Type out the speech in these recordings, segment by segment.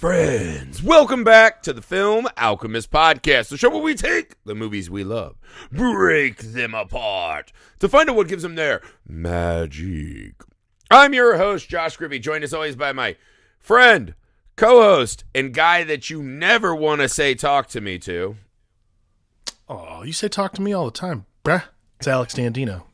Friends, welcome back to the Film Alchemist podcast, the show where we take the movies we love, break them apart to find out what gives them their magic. I'm your host, Josh Griffey, joined as always by my friend, co-host, and guy that you never want to say talk to me to. Oh, you say talk to me all the time, bruh. It's Alex Dandino.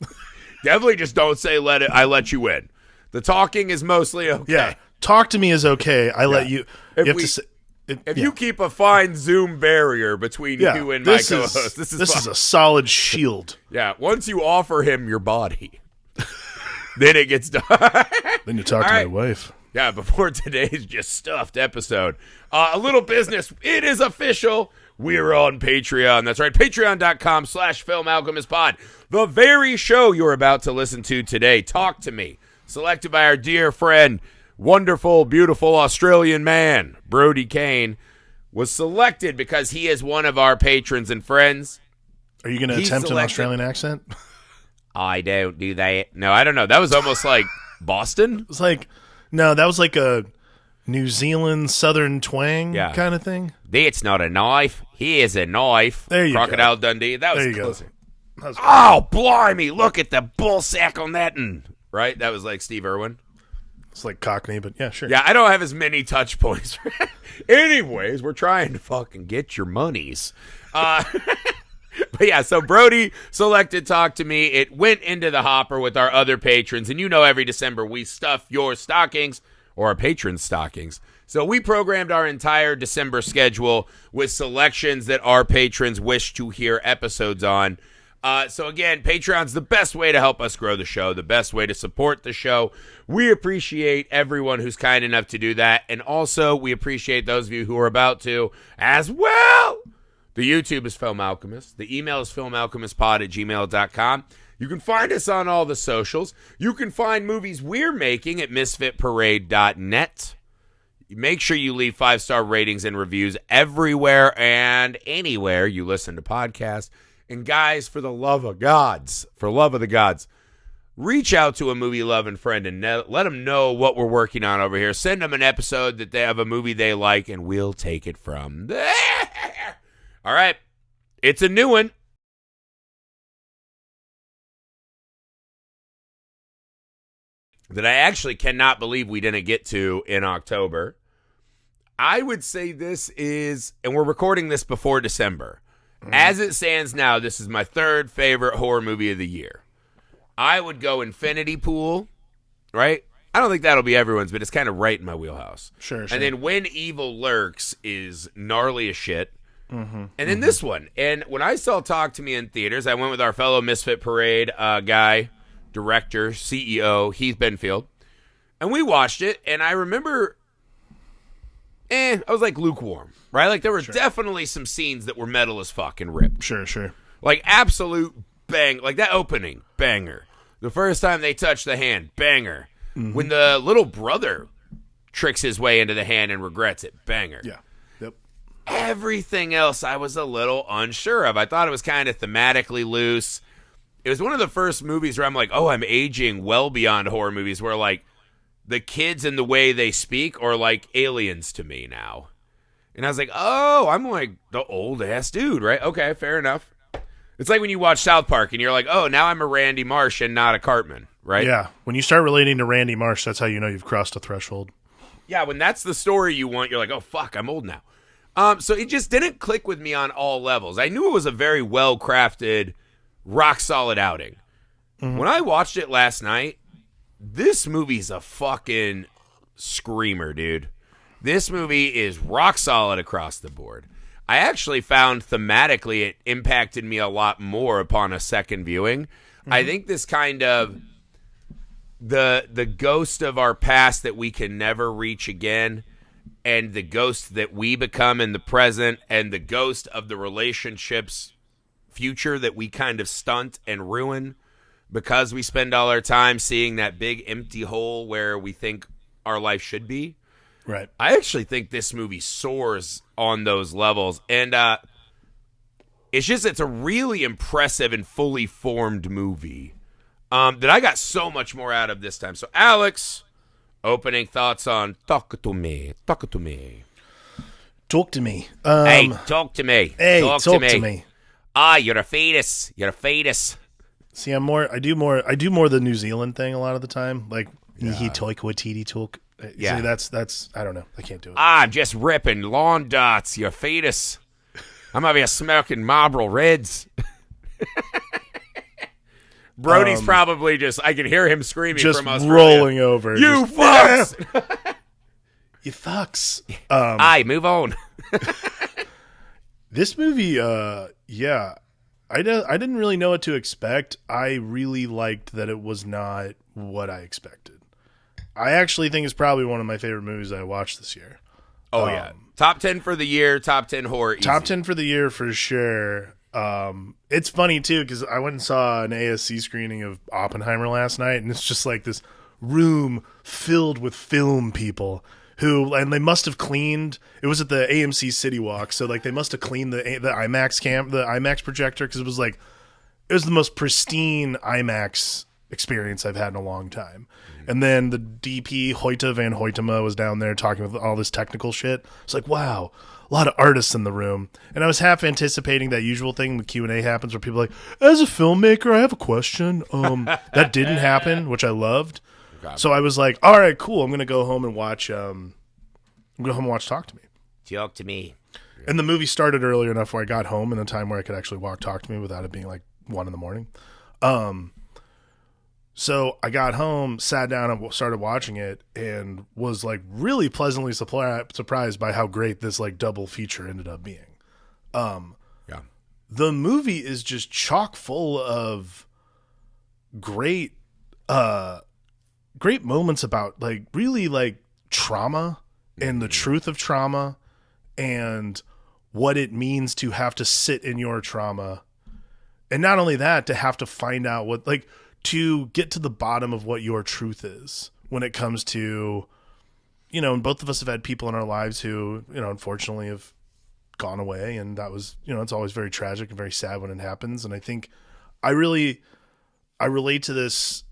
Definitely just don't say I let you in. The talking is mostly okay. Yeah, talk to me is okay. I let you. If you keep a fine Zoom barrier between you and my co-host, this is a solid shield. Yeah, once you offer him your body, then it gets done. Then you talk to my wife. Yeah, before today's just stuffed episode. A little business. It is official. We're on Patreon. That's right, patreon.com/filmalchemistpod. The very show you're about to listen to today, Talk to Me, selected by our dear friend, wonderful, beautiful Australian man, Brody Kane, was selected because he is one of our patrons and friends. Are you going to attempt an Australian accent? I don't do that. No, I don't know. That was almost like Boston. It was like, no, that was like a New Zealand Southern twang kind of thing. That's not a knife. Here's a knife. There you Crocodile go. Dundee. That was there you closer. Go. Oh, blimey. Look at the bull sack on that. Right? That was like Steve Irwin. It's like Cockney, but yeah, sure. Yeah, I don't have as many touch points. Anyways, we're trying to fucking get your monies. But yeah, so Brody selected Talk to Me. It went into the hopper with our other patrons. And you know every December we stuff your stockings, or our patrons' stockings. So we programmed our entire December schedule with selections that our patrons wish to hear episodes on. So again, Patreon's the best way to help us grow the show, the best way to support the show. We appreciate everyone who's kind enough to do that. And also, we appreciate those of you who are about to as well. The YouTube is Film Alchemist. The email is filmalchemistpod@gmail.com. You can find us on all the socials. You can find movies we're making at misfitparade.net. Make sure you leave 5-star ratings and reviews everywhere and anywhere you listen to podcasts. And guys, for the love of the gods, reach out to a movie-loving friend and let them know what we're working on over here. Send them an episode that they have a movie they like, and we'll take it from there. All right, it's a new one. That I actually cannot believe we didn't get to in October. I would say this is, and we're recording this before December. As it stands now, this is my third favorite horror movie of the year. I would go Infinity Pool, right? I don't think that'll be everyone's, but it's kind of right in my wheelhouse. Sure. And then When Evil Lurks is gnarly as shit. And then this one. And when I saw Talk to Me in theaters, I went with our fellow Misfit Parade guy, director, CEO, Heath Benfield. And we watched it, and I remember... I was like lukewarm, right? Like there were definitely some scenes that were metal as fuck and ripped. Sure. Like absolute bang, like that opening, banger. The first time they touch the hand, banger. When the little brother tricks his way into the hand and regrets it, banger. Yeah. Yep. Everything else I was a little unsure of. I thought it was kind of thematically loose. It was one of the first movies where I'm like, oh, I'm aging well beyond horror movies where like, the kids and the way they speak are like aliens to me now. And I was like, oh, I'm like the old ass dude, right? Okay, fair enough. It's like when you watch South Park and you're like, oh, now I'm a Randy Marsh and not a Cartman, right? Yeah, when you start relating to Randy Marsh, that's how you know you've crossed a threshold. Yeah, when that's the story you want, you're like, oh, fuck, I'm old now. So it just didn't click with me on all levels. I knew it was a very well-crafted, rock-solid outing. When I watched it last night, this movie's a fucking screamer, dude. This movie is rock solid across the board. I actually found thematically it impacted me a lot more upon a second viewing. I think this kind of the ghost of our past that we can never reach again, and the ghost that we become in the present, and the ghost of the relationships future that we kind of stunt and ruin because we spend all our time seeing that big empty hole where we think our life should be. Right. I actually think this movie soars on those levels. And it's a really impressive and fully formed movie that I got so much more out of this time. So, Alex, opening thoughts on Talk to Me. Talk to Me. Talk to me. Hey, talk to me. Hey, talk to me. Ah, you're a fetus. You're a fetus. See, I do more the New Zealand thing a lot of the time. Like, he talk what TD talk. Yeah. See, that's, I don't know. I can't do it. I'm just ripping lawn darts, you fetus. I'm over here smoking Marlboro Reds. Brody's probably I can hear him screaming just from Australia. Rolling over. You fucks! You fucks. Aye, move on. This movie, yeah. I didn't really know what to expect. I really liked that it was not what I expected. I actually think it's probably one of my favorite movies I watched this year. Oh, yeah. Top 10 for the year, top 10 horror. Easy. Top 10 for the year for sure. It's funny, too, because I went and saw an ASC screening of Oppenheimer last night, and it's just like this room filled with film people and they must have cleaned. It was at the AMC City Walk, so like they must have cleaned the IMAX projector, because it was the most pristine IMAX experience I've had in a long time. And then the DP Hoyte van Hoytema was down there talking with all this technical shit. It's like, wow, a lot of artists in the room. And I was half anticipating that usual thing when Q&A happens where people are like, as a filmmaker, I have a question. That didn't happen, which I loved. Okay. So I was like, all right, cool. I'm going to go home and watch Talk to Me. Talk to me. And the movie started earlier enough where I got home in a time where I could actually Talk to Me without it being like 1 a.m. So I got home, sat down, and started watching it, and was like really pleasantly surprised by how great this like double feature ended up being. Yeah, the movie is just chock full of great moments about like really like trauma and the truth of trauma and what it means to have to sit in your trauma, and not only that, to have to find out to get to the bottom of what your truth is when it comes to, and both of us have had people in our lives who, unfortunately have gone away. And that was, it's always very tragic and very sad when it happens. And I think I relate to this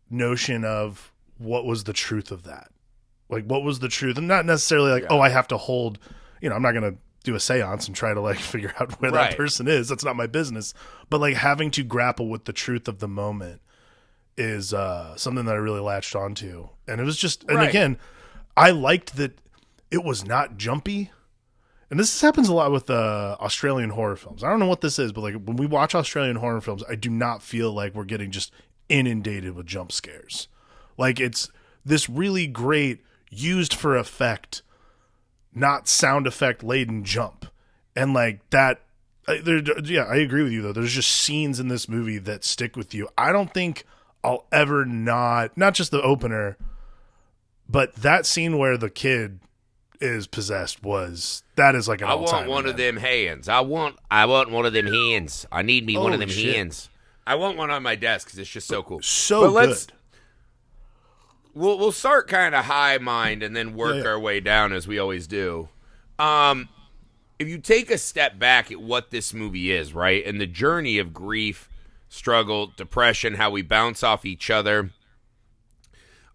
notion of what was the truth of that? Like, what was the truth? And not necessarily like, I have to hold, I'm not going to do a seance and try to like figure out where that person is. That's not my business. But like having to grapple with the truth of the moment is something that I really latched onto. And it was just, and again, I liked that it was not jumpy. And this happens a lot with Australian horror films. I don't know what this is, but like when we watch Australian horror films, I do not feel like we're getting just inundated with jump scares. Like it's this really great used for effect, not sound effect laden jump. And like that, I agree with you though. There's just scenes in this movie that stick with you. I don't think I'll ever not just the opener, but that scene where the kid is possessed that is like an all-time. I want one of them hands. I want one of them hands. I need me one of them hands. I want one on my desk because it's just so cool. Good. We'll start kind of high mind and then work our way down as we always do. If you take a step back at what this movie is, right, and the journey of grief, struggle, depression, how we bounce off each other,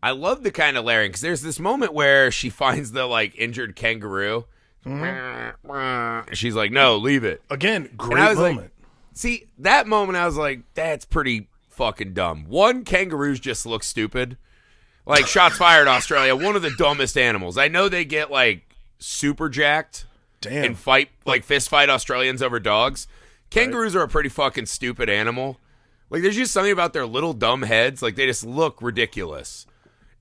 I love the kind of layering, because there's this moment where she finds the like injured kangaroo. Mm-hmm. She's like, no, leave it. Again, great moment. Like, see, that moment I was like, that's pretty fucking dumb. One, kangaroos just look stupid. Like, shots fired, Australia, one of the dumbest animals. I know they get, like, super jacked and fist fight Australians over dogs. Kangaroos are a pretty fucking stupid animal. Like, there's just something about their little dumb heads. Like, they just look ridiculous.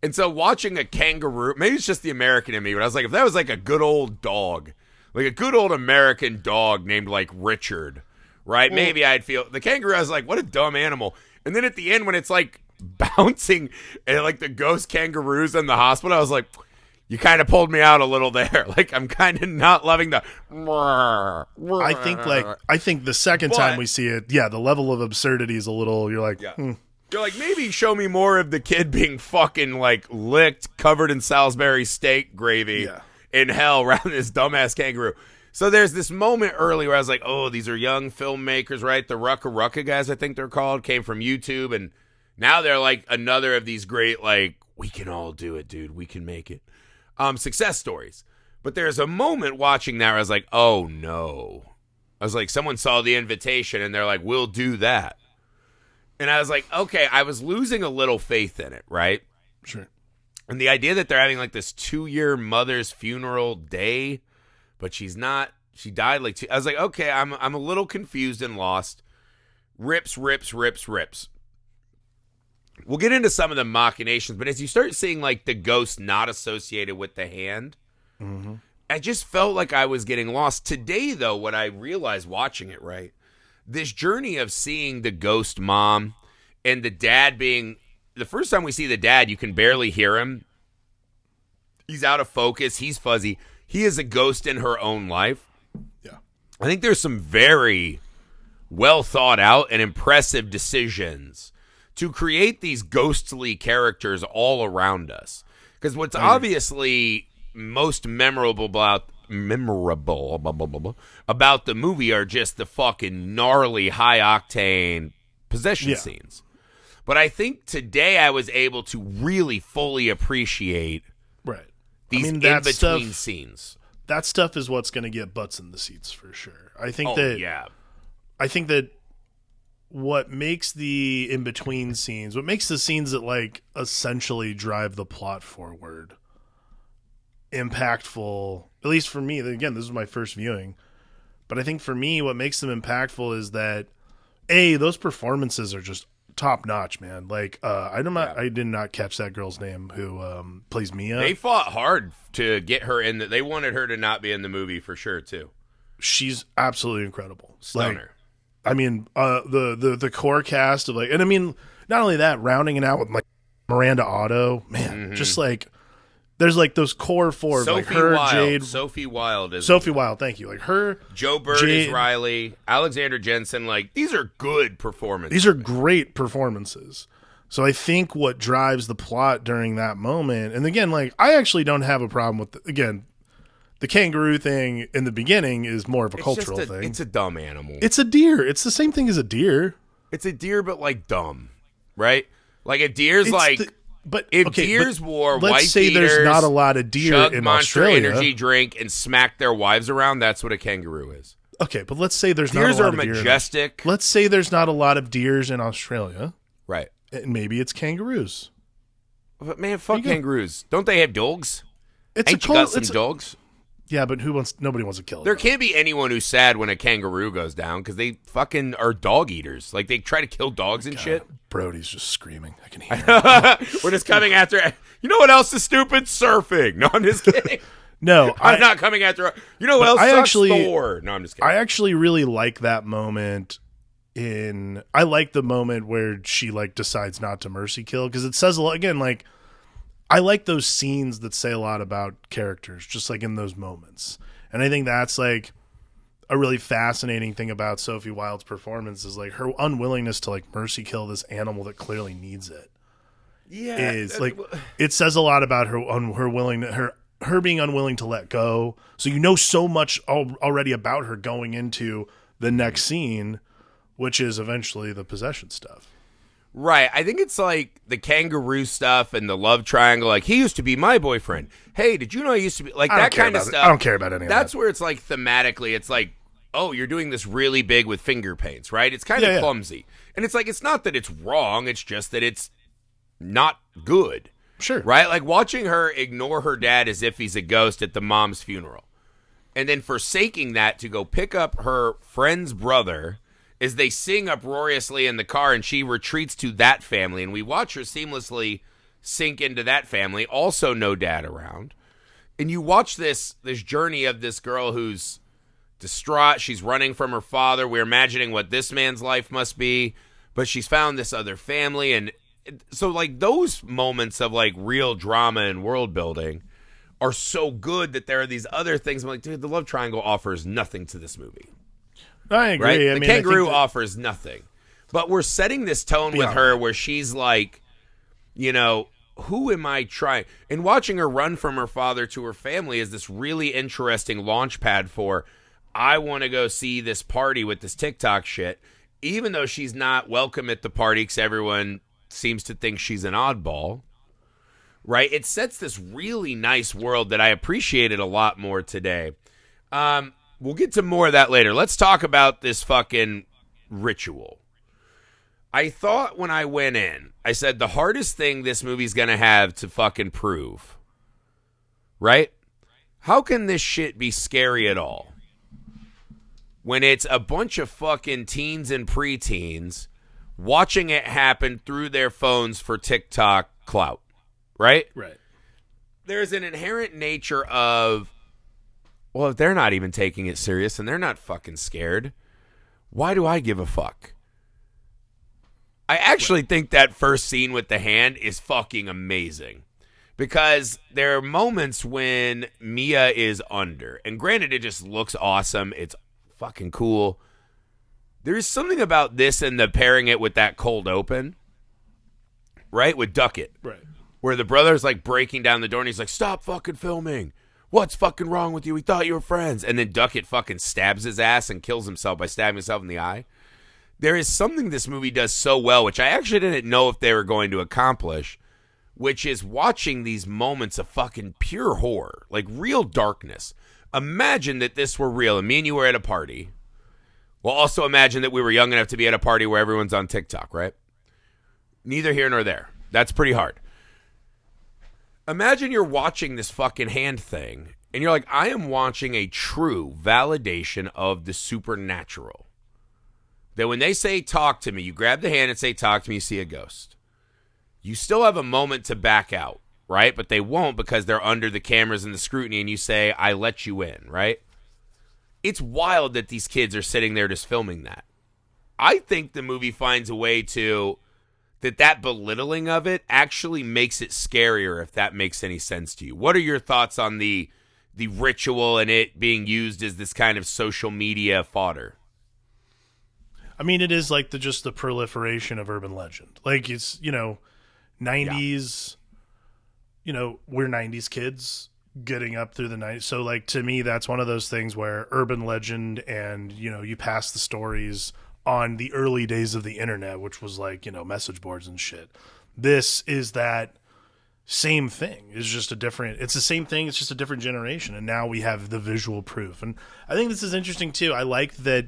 And so watching a kangaroo, maybe it's just the American in me, but I was like, if that was, like, a good old dog, like a good old American dog named, like, Richard, right? Well, maybe I'd feel, the kangaroo, I was like, what a dumb animal. And then at the end when it's, like, bouncing and like the ghost kangaroos in the hospital, I was like, you kind of pulled me out a little there. Like I'm kind of not loving the I think the second time we see it, the level of absurdity is a little, you're like you're like, maybe show me more of the kid being fucking like licked, covered in Salisbury steak gravy in hell around this dumbass kangaroo. So there's this moment early where I was like, oh, these are young filmmakers, right? The Rucka Rucka guys, I think they're called, came from YouTube, and now they're like another of these great, like, we can all do it, dude. We can make it. Success stories. But there's a moment watching that where I was like, oh no. I was like, someone saw the invitation and they're like, we'll do that. And I was like, okay, I was losing a little faith in it, right? Sure. And the idea that they're having like this 2-year mother's funeral day, but she's not, she died like I was like, okay, I'm a little confused and lost. Rips. We'll get into some of the machinations, but as you start seeing like the ghost not associated with the hand, I just felt like I was getting lost. Today, though, what I realized watching it, right, this journey of seeing the ghost mom and the dad being, the first time we see the dad, you can barely hear him. He's out of focus. He's fuzzy. He is a ghost in her own life. Yeah. I think there's some very well thought out and impressive decisions to create these ghostly characters all around us. Because what's obviously most memorable about the movie are just the fucking gnarly high octane possession scenes. But I think today I was able to really fully appreciate these in-between scenes. That stuff is what's going to get butts in the seats for sure. I think that what makes the in-between scenes, what makes the scenes that like essentially drive the plot forward impactful, at least for me, again, this is my first viewing, but I think for me what makes them impactful is that those performances are just top notch, man. Like I did not catch that girl's name who plays Mia. They fought hard to get her in. They wanted her to not be in the movie for sure too. She's absolutely incredible. Stunner. I mean, the core cast of like, and I mean, not only that, rounding it out with like Miranda Otto, man, just like there's like those core four, Sophie like her, Wilde. Jade, Sophie Wilde is Sophie Wilde. Thank you. Like her, Joe Bird Jade, is Riley, Alexander Jensen. Like these are good performances. These are great performances. So I think what drives the plot during that moment, and again, like I actually don't have a problem with the kangaroo thing in the beginning is more of a cultural thing. It's a dumb animal. It's a deer. It's the same thing as a deer. It's a deer, but like dumb, right? Like a deer's deers wore white let's say beaters, there's not a lot of deer chug in Monster Australia. Energy drink and smack their wives around. That's what a kangaroo is. Okay, but let's say there's Deers not a lot are of majestic. Let's say there's not a lot of deers in Australia. Right. And maybe it's kangaroos. But man, fuck kangaroos. Don't they have dogs? It's Ain't you got some dogs? Yeah, but nobody wants to kill it. There can't be anyone who's sad when a kangaroo goes down because they fucking are dog eaters. Like they try to kill dogs and shit. Brody's just screaming. I can hear him. We're just coming after. You know what else is stupid? Surfing. No, I'm just kidding. No, I'm not coming after. You know what else? Thor. No, I'm just kidding. I actually really like that moment. I like the moment where she like decides not to mercy kill because it says a lot. Again, like I like those scenes that say a lot about characters, just like in those moments. And I think that's like a really fascinating thing about Sophie Wilde's performance is like her unwillingness to like mercy kill this animal that clearly needs it. Yeah, is like it says a lot about her being unwilling to let go. So you know so much already about her going into the next scene, which is eventually the possession stuff. Right. I think it's like the kangaroo stuff and the love triangle. Like, he used to be my boyfriend. Hey, did you know I used to be like that kind of stuff? I don't care about any of that. That's where it's like thematically, it's like, oh, you're doing this really big with finger paints, right? It's kind of clumsy. And it's like, it's not that it's wrong. It's just that it's not good. Sure. Right? Like watching her ignore her dad as if he's a ghost at the mom's funeral. And then forsaking that to go pick up her friend's brother as they sing uproariously in the car, and she retreats to that family, and we watch her seamlessly sink into that family, also no dad around. And you watch this journey of this girl who's distraught. She's running from her father. We're imagining what this man's life must be, but she's found this other family. And so like those moments of like real drama and world building are so good that there are these other things. I'm like, dude, the love triangle offers nothing to this movie. I agree. Right? I The mean, kangaroo offers nothing. But we're setting this tone with her where she's like, you know, who am I trying? And watching her run from her father to her family is this really interesting launch pad for, I want to go see this party with this TikTok shit, even though she's not welcome at the party because everyone seems to think she's an oddball. right? It sets this really nice world that I appreciated a lot more today. We'll get to more of that later. Let's talk about this fucking ritual. I thought when I went in, I said the hardest thing this movie's going to have to fucking prove, right? How can this shit be scary at all? When it's a bunch of fucking teens and preteens watching it happen through their phones for TikTok clout, right? Right. There's an inherent nature of, well, if they're not even taking it serious and they're not fucking scared, why do I give a fuck? I actually think that first scene with the hand is fucking amazing. Because there are moments when Mia is under. And granted, it just looks awesome. It's fucking cool. There's something about this and the pairing it with that cold open. Right? With Duckett. Right. Where the brother's like breaking down the door and he's like, stop fucking filming. What's fucking wrong with you? We thought you were friends. And then Duckett fucking stabs his ass and kills himself by stabbing himself in the eye. There is something this movie does so well, which I actually didn't know if they were going to accomplish, which is watching these moments of fucking pure horror, like real darkness. Imagine that this were real and me and you were at a party. Well, also imagine that we were young enough to be at a party where everyone's on TikTok, right? Neither here nor there. That's pretty hard. Imagine you're watching this fucking hand thing and you're like, I am watching a true validation of the supernatural. That when they say talk to me, you grab the hand and say talk to me, you see a ghost. You still have a moment to back out, right? But they won't because they're under the cameras and the scrutiny and you say, I let you in, right? It's wild that these kids are sitting there just filming that. I think the movie finds a way to, that belittling of it actually makes it scarier, if that makes any sense to you. What are your thoughts on the ritual and it being used as this kind of social media fodder? I mean, it is like just the proliferation of urban legend. Like it's, 90s, we're 90s kids getting up through the 90s. So like to me, that's one of those things where urban legend and, you pass the stories on the early days of the internet, which was like, message boards and shit. This is that same thing. It's the same thing. It's just a different generation. And now we have the visual proof. And I think this is interesting too. I like that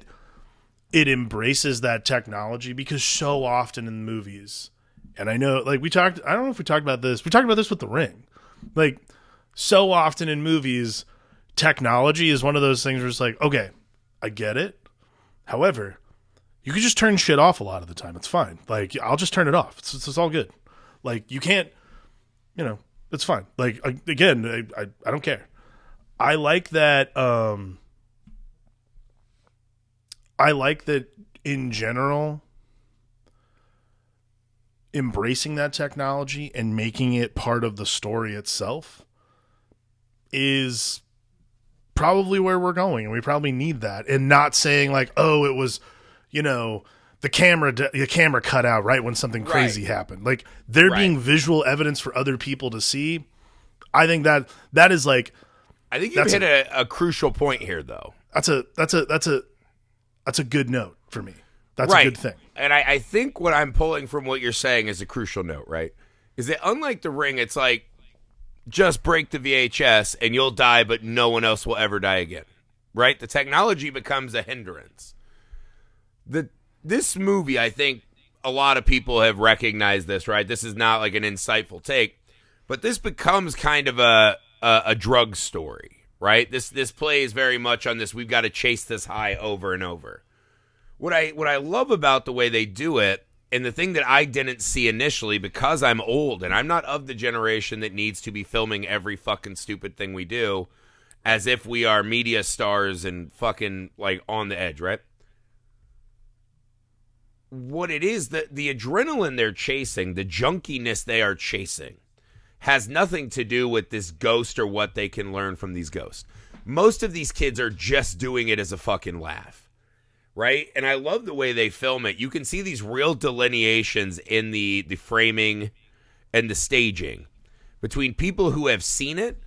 it embraces that technology because so often in movies, and I know, like I don't know if we talked about this. We talked about this with The Ring. Like so often in movies, technology is one of those things where it's like, okay, I get it. However, you can just turn shit off a lot of the time. It's fine. Like I'll just turn it off. It's all good. Like you can't, it's fine. Like again, I don't care. I like that. I like that in general, embracing that technology and making it part of the story itself is probably where we're going. And we probably need that. And not saying like, oh, it was, the camera cut out right when something crazy happened. Like there being visual evidence for other people to see. I think that is like, I think you hit a crucial point here though. That's a good note for me. That's a good thing. And I think what I'm pulling from what you're saying is a crucial note, right? Is that unlike The Ring, it's like, just break the VHS and you'll die, but no one else will ever die again, right? The technology becomes a hindrance. This movie, I think a lot of people have recognized this, right? This is not like an insightful take, but this becomes kind of a drug story, right? This plays very much on this. We've got to chase this high over and over. What I love about the way they do it, and the thing that I didn't see initially because I'm old and I'm not of the generation that needs to be filming every fucking stupid thing we do as if we are media stars and fucking like on the edge, right? What it is, the adrenaline they're chasing, the junkiness they are chasing, has nothing to do with this ghost or what they can learn from these ghosts. Most of these kids are just doing it as a fucking laugh. Right? And I love the way they film it. You can see these real delineations in the framing and the staging between people who have seen it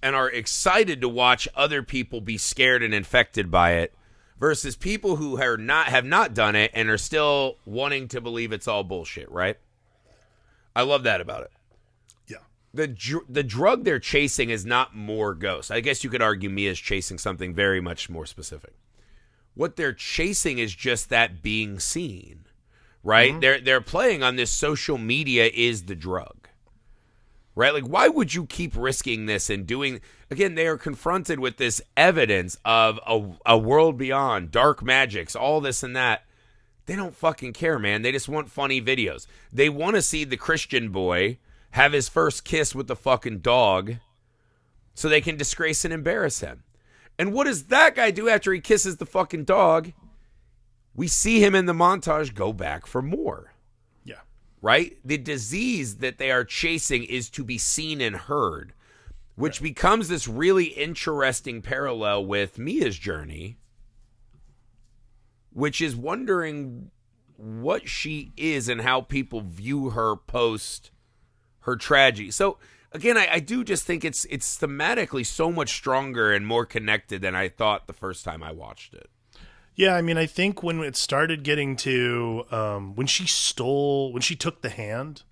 and are excited to watch other people be scared and infected by it versus people who have not done it and are still wanting to believe it's all bullshit, right? I love that about it. Yeah. the drug they're chasing is not more ghosts. I guess you could argue Mia's chasing something very much more specific. What they're chasing is just that being seen, right? Mm-hmm. They're playing on this social media is the drug, right? Like, why would you keep risking this and doing? Again, they are confronted with this evidence of a world beyond, dark magics, all this and that. They don't fucking care, man. They just want funny videos. They want to see the Christian boy have his first kiss with the fucking dog so they can disgrace and embarrass him. And what does that guy do after he kisses the fucking dog? We see him in the montage go back for more. Yeah. Right? The disease that they are chasing is to be seen and heard, which becomes this really interesting parallel with Mia's journey, which is wondering what she is and how people view her post her tragedy. So again, I do just think it's thematically so much stronger and more connected than I thought the first time I watched it. Yeah, I mean, I think when it started getting to when she took the hand,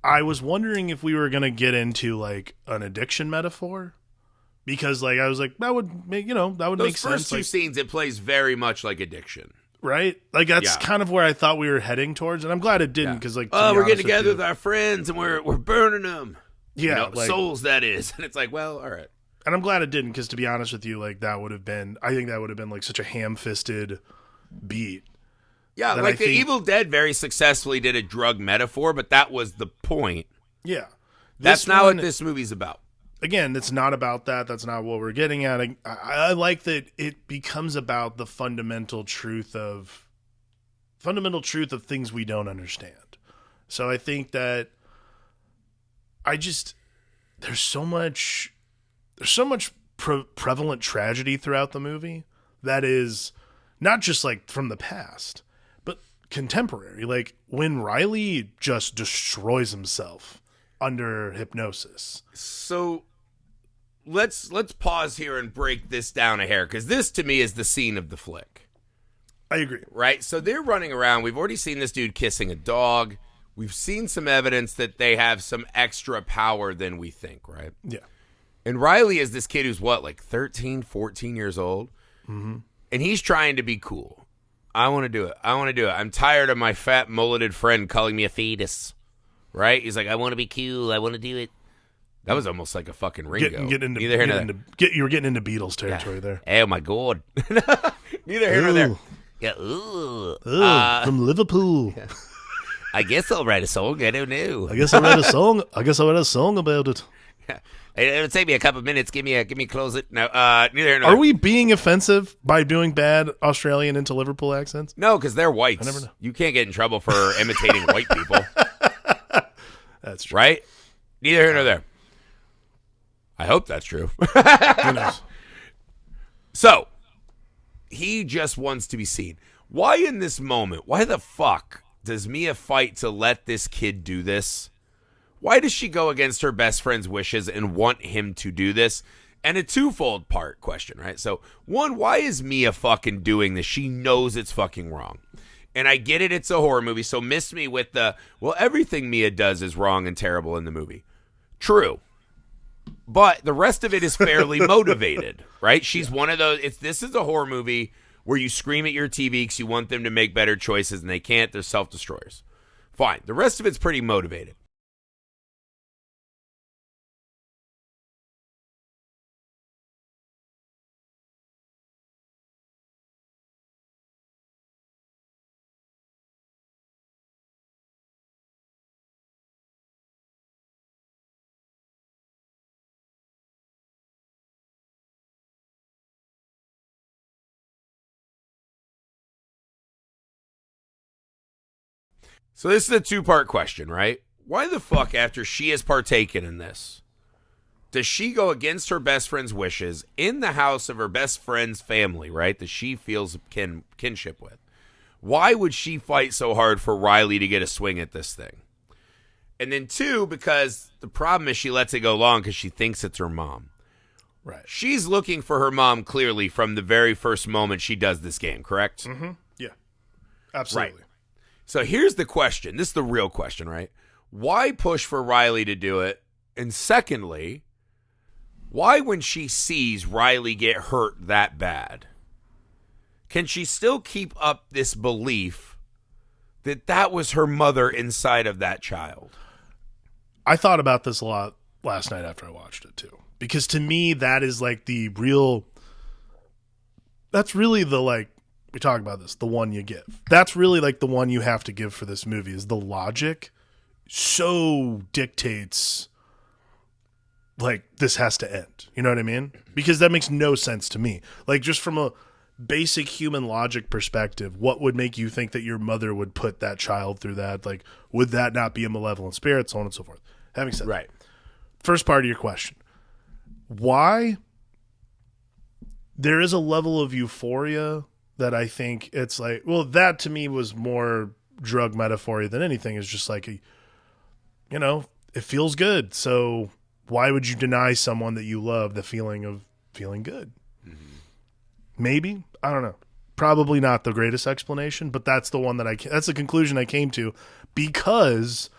I was wondering if we were going to get into like an addiction metaphor, because like I was like that would make that would make sense. Those first two scenes, it plays very much like addiction. Right? Like, that's kind of where I thought we were heading towards, and I'm glad it didn't, because, like, we're getting together with our friends, and we're burning them. Yeah. Like, souls, that is. And it's like, well, all right. And I'm glad it didn't, because, to be honest with you, like, I think that would have been, like, such a ham-fisted beat. Yeah, like, the Evil Dead very successfully did a drug metaphor, but that was the point. Yeah. That's not what this movie's about. Again, it's not about that. That's not what we're getting at. I like that it becomes about the fundamental truth of things we don't understand. So I think that there's so much prevalent tragedy throughout the movie that is not just like from the past, but contemporary. Like when Riley just destroys himself under hypnosis. So let's pause here and break this down a hair, because this to me is the scene of the flick. I agree. Right? So they're running around. We've already seen this dude kissing a dog. We've seen some evidence that they have some extra power than we think, right? Yeah. And Riley is this kid who's like 13, 14 years old. Mm-hmm. And he's trying to be cool. I want to do it. I'm tired of my fat mulleted friend calling me a fetus. Right? He's like, I want to be cool. I want to do it. That was almost like a fucking Ringo. You were getting into Beatles territory there. Oh my god! Neither here nor there. Yeah, from Liverpool. Yeah. I guess I'll write a song. I don't know. I guess I'll write a song about it. Yeah. It'll take me a couple of minutes. Give me close it. No, neither here nor there. Are we being offensive by doing bad Australian into Liverpool accents? No, because they're whites. I never know. You can't get in trouble for imitating white people. That's true. Right? Neither here nor there. I hope that's true. Who knows? So, he just wants to be seen. Why in this moment? Why the fuck does Mia fight to let this kid do this? Why does she go against her best friend's wishes and want him to do this? And a twofold part question, right? So, one, why is Mia fucking doing this? She knows it's fucking wrong. And I get it, it's a horror movie, so miss me with everything Mia does is wrong and terrible in the movie. True. But the rest of it is fairly motivated, right? She's one of those. This is a horror movie where you scream at your TV because you want them to make better choices and they can't. They're self-destroyers. Fine. The rest of it's pretty motivated. So this is a two-part question, right? Why the fuck, after she has partaken in this, does she go against her best friend's wishes in the house of her best friend's family, right, that she feels kinship with? Why would she fight so hard for Riley to get a swing at this thing? And then two, because the problem is she lets it go long because she thinks it's her mom. Right. She's looking for her mom clearly from the very first moment she does this game, correct? Mm-hmm. Yeah. Absolutely. Right. So here's the question. This is the real question, right? why push for Riley to do it? And secondly, why when she sees Riley get hurt that bad, can she still keep up this belief that that was her mother inside of that child? I thought about this a lot last night after I watched it too. Because to me, that is like that's really the, like, we talk about this, the one you give. That's really like the one you have to give for this movie, is the logic so dictates, like, this has to end. You know what I mean? Because that makes no sense to me. Like, just from a basic human logic perspective, what would make you think that your mother would put that child through that? Like, would that not be a malevolent spirit, so on and so forth? Having said Right. that, first part of your question, why there is a level of euphoria that I think it's like, well, that to me was more drug metaphoria than anything. Is just like, it feels good. So why would you deny someone that you love the feeling of feeling good? Mm-hmm. Maybe. I don't know. Probably not the greatest explanation, but that's the one that's the conclusion I came to, because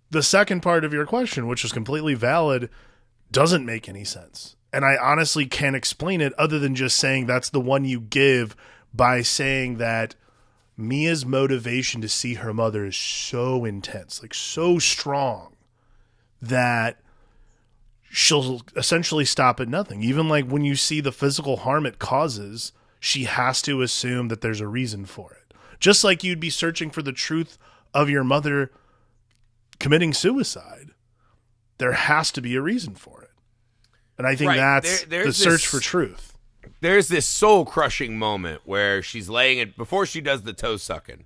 the second part of your question, which is completely valid, doesn't make any sense. And I honestly can't explain it other than just saying that's the one you give, by saying that Mia's motivation to see her mother is so intense, like so strong, that she'll essentially stop at nothing. Even like when you see the physical harm it causes, she has to assume that there's a reason for it. Just like you'd be searching for the truth of your mother committing suicide, there has to be a reason for it. And I think that's the search for truth. There's this soul-crushing moment where she's laying it before she does the toe sucking.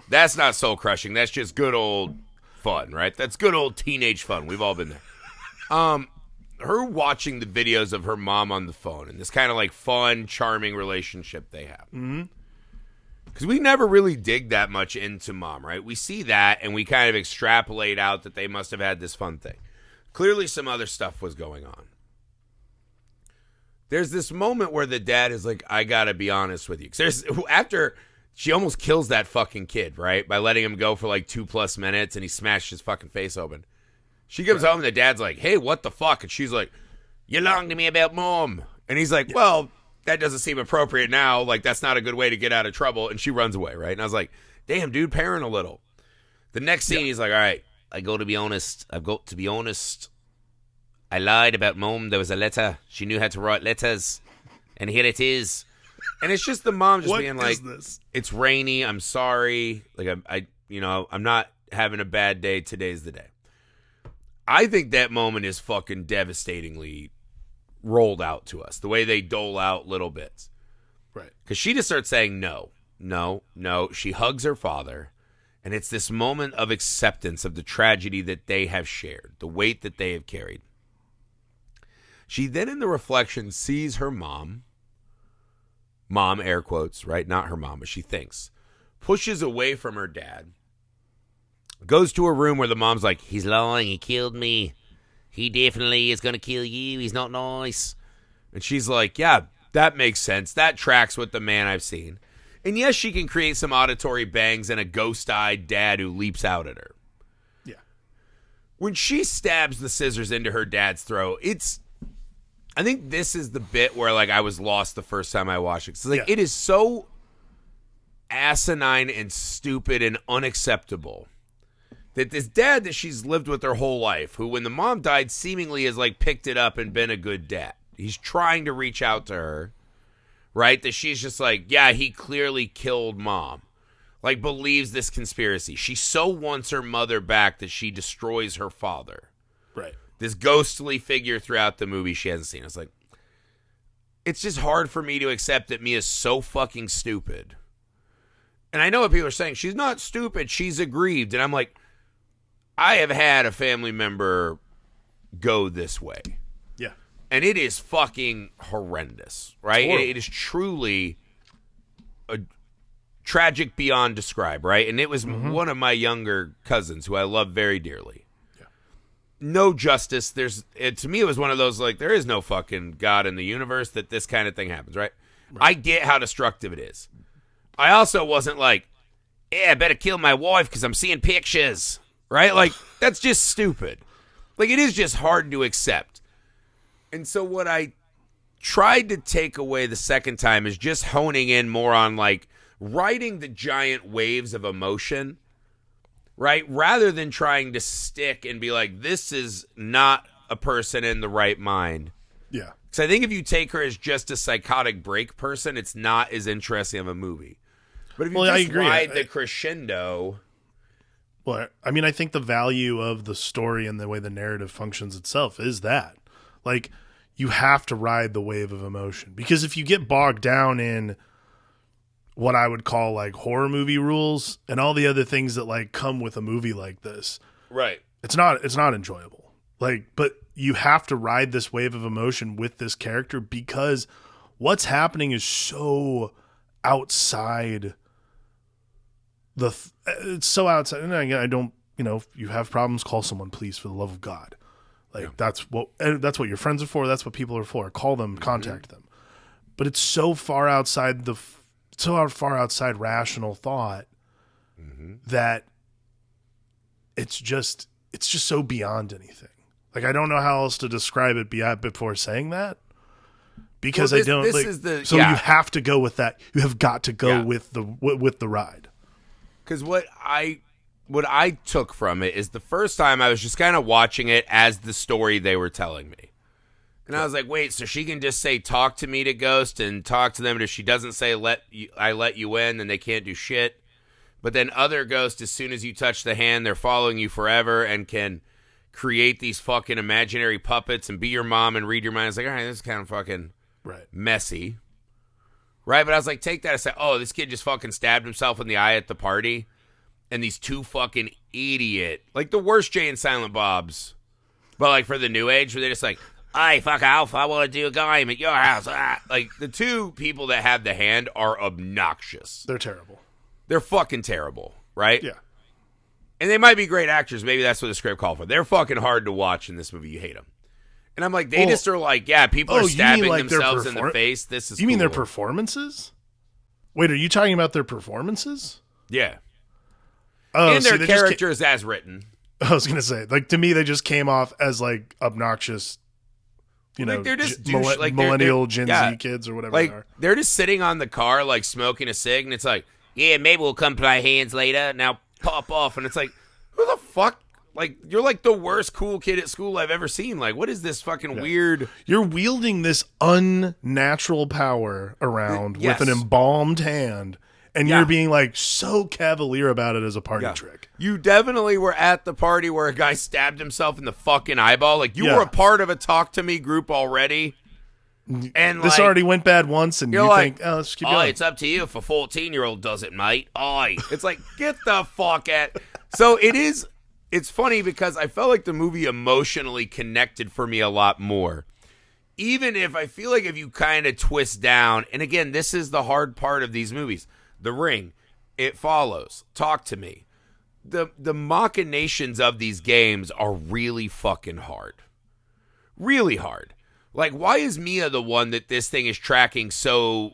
That's not soul-crushing. That's just good old fun, right? That's good old teenage fun. We've all been there. Her watching the videos of her mom on the phone and this kind of like fun, charming relationship they have. Mm-hmm. Because we never really dig that much into mom, right? We see that and we kind of extrapolate out that they must have had this fun thing. Clearly some other stuff was going on. There's this moment where the dad is like, I gotta be honest with you. Because after she almost kills that fucking kid, right? By letting him go for like 2+ minutes and he smashed his fucking face open. She comes home and the dad's like, hey, what the fuck? And she's like, you lied to me about mom. And he's like, well, that doesn't seem appropriate now. Like, that's not a good way to get out of trouble. And she runs away, right? And I was like, damn, dude, parent a little. The next scene, he's like, all right, I've got to be honest. I lied about mom. There was a letter. She knew how to write letters. And here it is. And it's just the mom just being like, it's rainy. I'm sorry. Like, I'm not having a bad day. Today's the day. I think that moment is fucking devastatingly rolled out to us. The way they dole out little bits. Right. Because she just starts saying no. She hugs her father. And it's this moment of acceptance of the tragedy that they have shared. The weight that they have carried. She then in the reflection sees her mom, air quotes, right? Not her mom, but she thinks, pushes away from her dad, goes to a room where the mom's like, he's lying, he killed me. He definitely is going to kill you. He's not nice. And she's like, yeah, that makes sense. That tracks with the man I've seen. And yes, she can create some auditory bangs and a ghost-eyed dad who leaps out at her. Yeah. When she stabs the scissors into her dad's throat, I think this is the bit where like I was lost the first time I watched it. So like It is so asinine and stupid and unacceptable that this dad that she's lived with her whole life, who when the mom died seemingly has like picked it up and been a good dad. He's trying to reach out to her, right? That she's just like, yeah, he clearly killed mom. Like believes this conspiracy. She so wants her mother back that she destroys her father. Right. This ghostly figure throughout the movie she hasn't seen. It's like, it's just hard for me to accept that Mia's so fucking stupid. And I know what people are saying. She's not stupid. She's aggrieved. And I'm like, I have had a family member go this way. Yeah. And it is fucking horrendous, right? It is truly a tragic beyond describe, right? And it was one of my younger cousins who I love very dearly. No justice. To me, it was one of those, like, there is no fucking God in the universe that this kind of thing happens, right? I get how destructive it is. I also wasn't like, yeah, I better kill my wife because I'm seeing pictures, right? Like, that's just stupid. Like, it is just hard to accept. And so what I tried to take away the second time is just honing in more on, like, riding the giant waves of emotion, right? Rather than trying to stick and be like, this is not a person in the right mind. Yeah. Because I think if you take her as just a psychotic break person, it's not as interesting of a movie. But if you just ride the crescendo... Well, I mean, I think the value of the story and the way the narrative functions itself is that. Like, you have to ride the wave of emotion. Because if you get bogged down in what I would call, like, horror movie rules and all the other things that, like, come with a movie like this, right, it's not enjoyable. Like, but you have to ride this wave of emotion with this character because what's happening is so outside it's so outside. And again, I don't, if you have problems, call someone, please, for the love of God. Like, that's what your friends are for. That's what people are for. Call them, contact them. But it's so far outside rational thought that it's just so beyond anything. Like, I don't know how else to describe it before saying that. Because you have to go with that. You have got to go with the ride. Because what I took from it is the first time I was just kind of watching it as the story they were telling me. And I was like, wait, so she can just say, talk to me to Ghost and talk to them. And if she doesn't say, I let you in, then they can't do shit. But then other ghosts, as soon as you touch the hand, they're following you forever and can create these fucking imaginary puppets and be your mom and read your mind. I was like, all right, this is kind of fucking messy. Right, but I was like, take that. I said, oh, this kid just fucking stabbed himself in the eye at the party. And these two fucking idiot, like the worst Jay and Silent Bobs. But like for the new age, where they're just like, hey, fuck off, I want to do a game at your house. Like the two people that have the hand are obnoxious. They're terrible. They're fucking terrible, right? Yeah. And they might be great actors. Maybe that's what the script called for. They're fucking hard to watch in this movie. You hate them. And I'm like, they just are like, people are stabbing themselves in the face. This is You mean their performances? Wait, are you talking about their performances? Yeah. Oh, and their characters as written. I was going to say, like, to me, they just came off as, like, obnoxious, they're just millennial Gen Z kids or whatever they are. They're just sitting on the car, like, smoking a cig, and it's like, yeah, maybe we'll come play hands later. Now pop off. And it's like, who the fuck? Like, you're like the worst cool kid at school I've ever seen. Like, what is this fucking weird? You're wielding this unnatural power around with an embalmed hand, and you're being, like, so cavalier about it as a party trick. You definitely were at the party where a guy stabbed himself in the fucking eyeball. Like, you were a part of a Talk to Me group already. And this already went bad once, and you think, oh, let's keep going. It's up to you if a 14-year-old does it, mate. It's like, get the fuck at. So it is. It's funny because I felt like the movie emotionally connected for me a lot more. Even if I feel like if you kind of twist down, and again, this is the hard part of these movies. The Ring, It Follows, Talk to Me. The machinations of these games are really fucking hard. Really hard. Like, why is Mia the one that this thing is tracking so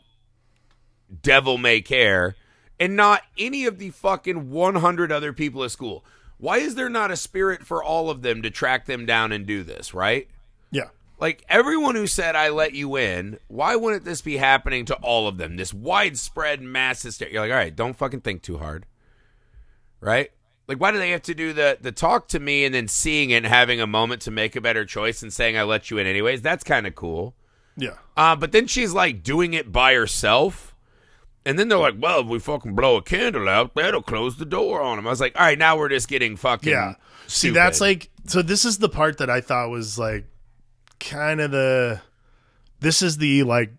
devil may care and not any of the fucking 100 other people at school? Why is there not a spirit for all of them to track them down and do this, right? Yeah. Like, everyone who said, I let you in, why wouldn't this be happening to all of them? This widespread mass hysteria. You're like, all right, don't fucking think too hard. Right? Like, why do they have to do the talk to me and then seeing it and having a moment to make a better choice and saying, I let you in anyways? That's kind of cool. Yeah. But then she's, like, doing it by herself. And then they're like, well, if we fucking blow a candle out, that'll close the door on him. I was like, all right, now we're just getting fucking stupid. See, that's like, so this is the part that I thought was like kind of this is the like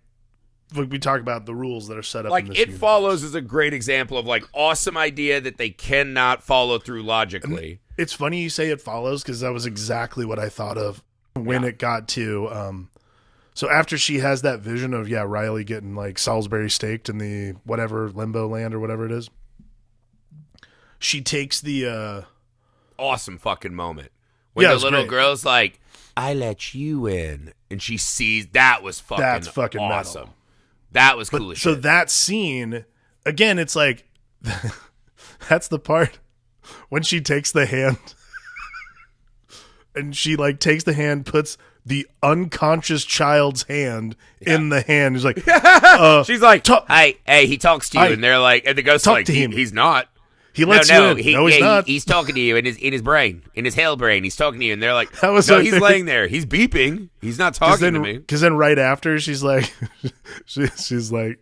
we talk about the rules that are set up like in this It universe. Follows is a great example of like awesome idea that they cannot follow through logically. And it's funny you say It Follows because that was exactly what I thought of when it got to so after she has that vision of Riley getting like Salisbury staked in the whatever limbo land or whatever it is, she takes the awesome fucking moment when the little girl's like, I let you in, and she sees that's fucking awesome. Metal. That was cool as shit. So that scene again, it's like that's the part when she takes the hand and she like takes the hand, puts the unconscious child's hand in the hand. He's like, she's like, hey, he talks to you, and they're like, and the ghost's like, he's not. He lets you in. He's not. He's talking to you in his brain, in his hell brain. He's talking to you, and they're like, no, he's laying there. He's beeping. He's not talking to me. Because then right after, she's like, she's like,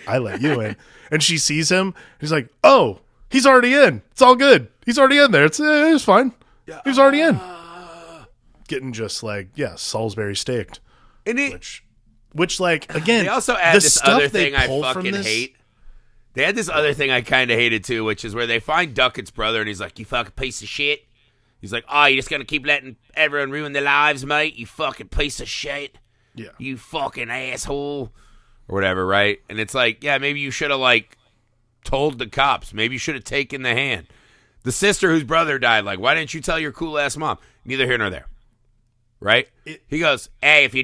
I let you in, and she sees him. He's like, oh, he's already in. It's all good. He's already in there. It's fine. He was already in. Getting just like Salisbury steaked, and which like again, they also add this other thing I fucking hate. They had this other thing I kind of hated too, which is where they find Duckett's brother, and he's like, "You fucking piece of shit." He's like, "Oh, you just gonna keep letting everyone ruin their lives, mate? You fucking piece of shit. Yeah, you fucking asshole, or whatever, right?" And it's like, yeah, maybe you should have like told the cops. Maybe you should have taken the hand. The sister whose brother died, like, why didn't you tell your cool ass mom? Neither here nor there. Right? He goes, hey, if you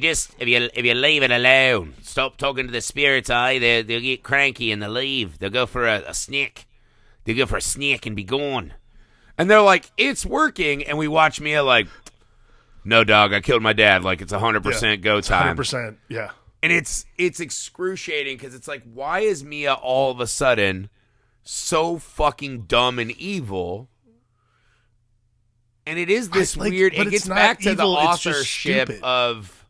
leave it alone, stop talking to the spirits, they'll get cranky and they'll leave. They'll go for a snack. They'll go for a snack and be gone. And they're like, it's working. And we watch Mia like, no, dog, I killed my dad. Like, it's 100% go time. 100%, yeah. And it's excruciating because it's like, why is Mia all of a sudden so fucking dumb and evil? And it is this weird, it gets back to evil, the authorship of,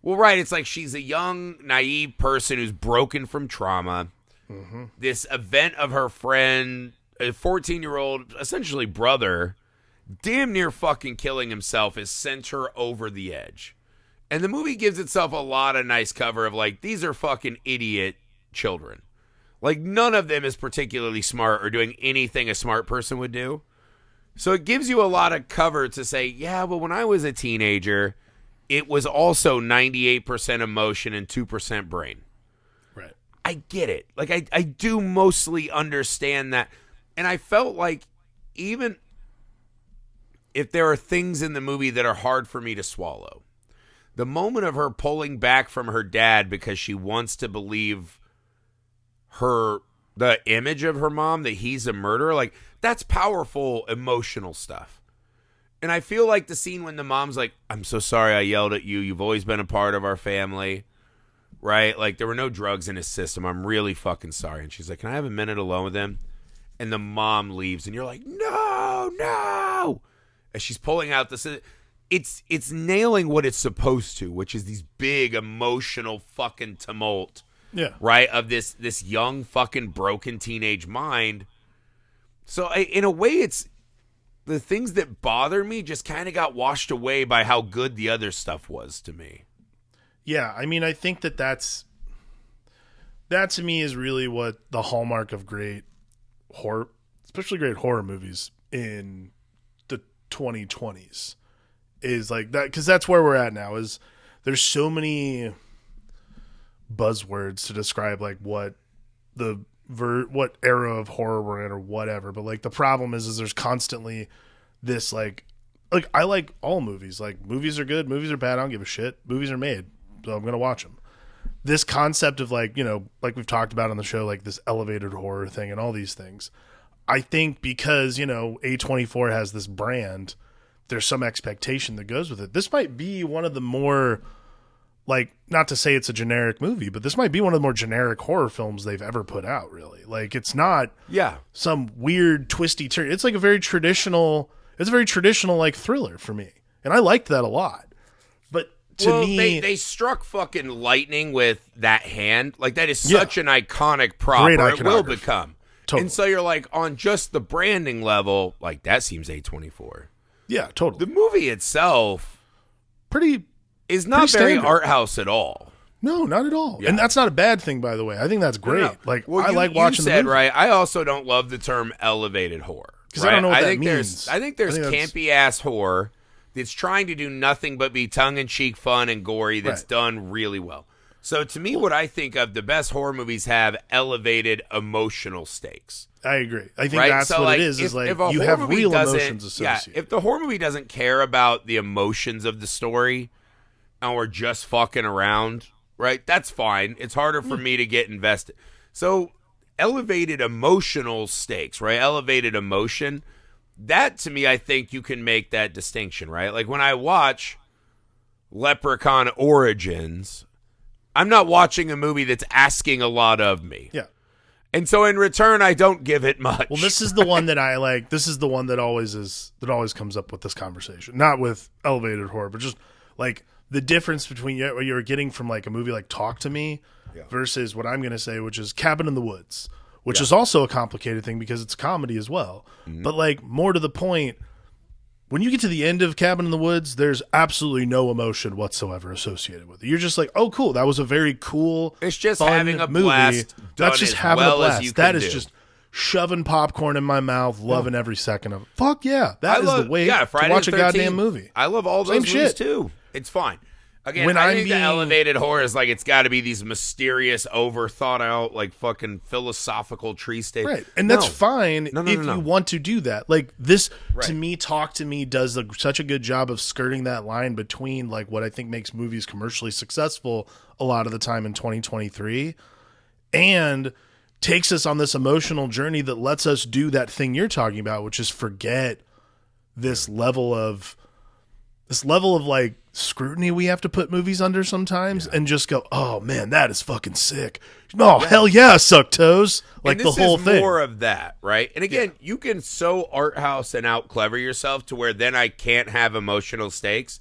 well, right, it's like she's a young, naive person who's broken from trauma. Mm-hmm. This event of her friend, a 14-year-old, essentially brother, damn near fucking killing himself, has sent her over the edge. And the movie gives itself a lot of nice cover of like, these are fucking idiot children. Like, none of them is particularly smart or doing anything a smart person would do. So it gives you a lot of cover to say, yeah, but when I was a teenager, it was also 98% emotion and 2% brain. Right. I get it. Like, I do mostly understand that. And I felt like even if there are things in the movie that are hard for me to swallow, the moment of her pulling back from her dad because she wants to believe the image of her mom, that he's a murderer, like, that's powerful emotional stuff. And I feel like the scene when the mom's like, I'm so sorry I yelled at you. You've always been a part of our family. Right? Like, there were no drugs in his system. I'm really fucking sorry. And she's like, can I have a minute alone with him? And the mom leaves. And you're like, no. As she's pulling out this, it's nailing what it's supposed to, which is these big emotional fucking tumult. Yeah. Right? Of this young fucking broken teenage mind. So in a way, it's the things that bother me just kind of got washed away by how good the other stuff was to me. Yeah, I mean, I think that to me is really what the hallmark of great horror, especially great horror movies in the 2020s, is like that, because that's where we're at now. Is there's so many buzzwords to describe like what what era of horror we're in or whatever, but like the problem is there's constantly this like I like all movies. Like, movies are good, movies are bad, I don't give a shit. Movies are made, so I'm gonna watch them. This concept of like, you know, like we've talked about on the show, like this elevated horror thing and all these things, I think because, you know, A24 has this brand, there's some expectation that goes with it. This might be one of the more, like, not to say it's a generic movie, but this might be one of the more generic horror films they've ever put out, really. Like, it's not some weird twisty turn. It's like a very traditional like thriller for me. And I liked that a lot. But to me, they struck fucking lightning with that hand. Like, that is such an iconic prop, or it will become. Totally. And so you're like, on just the branding level, like, that seems A24. Yeah, totally. The movie itself is not very art house at all. No, not at all. Yeah. And that's not a bad thing, by the way. I think that's great. No. Like, well, I like watching the movie. Right. I also don't love the term elevated horror. Because I don't know what that means. I think there's campy-ass horror that's trying to do nothing but be tongue-in-cheek, fun, and gory that's done really well. So to me, what I think of, the best horror movies have elevated emotional stakes. I agree. I think that's so, what like, it is like you have real emotions associated. Yeah, if the horror movie doesn't care about the emotions of the story and we're just fucking around, right, that's fine. It's harder for me to get invested. So elevated emotional stakes, right? Elevated emotion. That, to me, I think you can make that distinction, right? Like when I watch Leprechaun Origins, I'm not watching a movie that's asking a lot of me. Yeah. And so in return, I don't give it much. Well, this is the one that I like. This is the one that always comes up with this conversation. Not with elevated horror, but just like the difference between what you're getting from like a movie like Talk to Me versus what I'm going to say, which is Cabin in the Woods, which is also a complicated thing because it's comedy as well. Mm-hmm. But like more to the point, when you get to the end of Cabin in the Woods, there's absolutely no emotion whatsoever associated with it. You're just like, oh, cool. That was a very cool, it's just fun having a movie. blast. That's just having well a blast. That is do. just shoving popcorn in my mouth, loving every second of it. Fuck yeah. That is the way to Friday watch the a 13th. goddamn movie. I love all those movies too. It's fine. Again, I think the elevated horror is like it's got to be these mysterious, over thought out, like fucking philosophical tree states. Right. And that's fine if you want to do that. Like this, to me, Talk to Me does such a good job of skirting that line between like what I think makes movies commercially successful a lot of the time in 2023 and takes us on this emotional journey that lets us do that thing you're talking about, which is forget this level of like scrutiny we have to put movies under sometimes and just go, oh man, that is fucking sick. Oh, hell yeah, suck toes. Like the whole thing. More of that, right? And again, you can so art house and out clever yourself to where then I can't have emotional stakes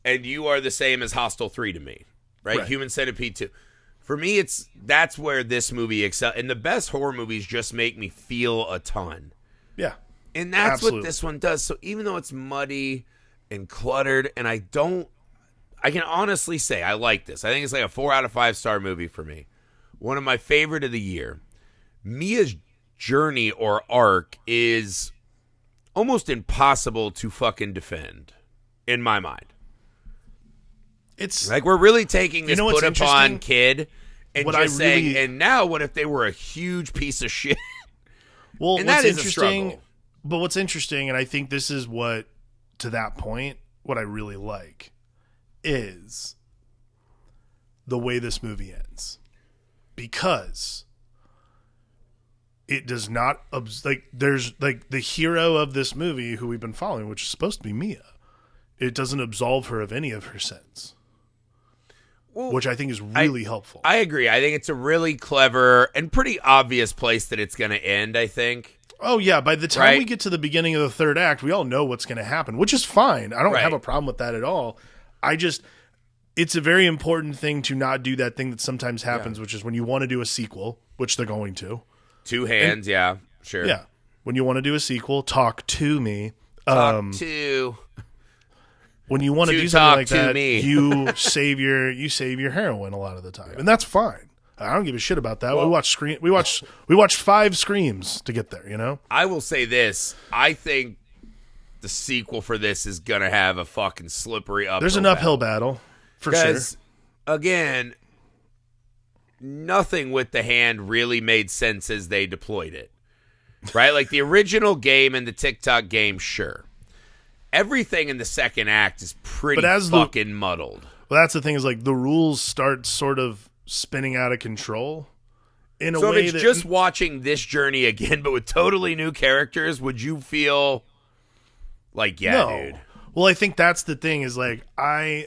and you are the same as Hostel 3 to me, right? Human Centipede 2. For me, that's where this movie excels. And the best horror movies just make me feel a ton. Yeah. And that's what this one does. So even though it's muddy and cluttered, and I can honestly say I like this. I think it's like a 4 out of 5 star movie for me. One of my favorite of the year. Mia's journey or arc is almost impossible to fucking defend in my mind. It's like we're really taking this put upon kid and just saying, and now what if they were a huge piece of shit? Well, and that is a struggle. But what's interesting, and I think this is what, to that point, what I really like is the way this movie ends. Because it does not, like, there's, like, the hero of this movie who we've been following, which is supposed to be Mia. It doesn't absolve her of any of her sins. Well, which I think is really helpful. I agree. I think it's a really clever and pretty obvious place that it's going to end, I think. Oh, yeah. By the time we get to the beginning of the third act, we all know what's going to happen, which is fine. I don't have a problem with that at all. It's a very important thing to not do that thing that sometimes happens, which is when you want to do a sequel, which they're going to. Two hands, sure. Yeah. When you want to do a sequel, talk to me. When you want to do something like that, you save your heroine a lot of the time, and that's fine. I don't give a shit about that. Well, we watched 5 Screams to get there. You know. I will say this: I think the sequel for this is gonna have a fucking slippery uphill. There's an uphill battle for sure. Again, nothing with the hand really made sense as they deployed it. Right, like the original game and the TikTok game, sure. Everything in the second act is pretty fucking muddled. Well, that's the thing is like the rules start sort of spinning out of control in a way that... So if it's just watching this journey again, but with totally new characters, would you feel like, dude? Well, I think that's the thing is like by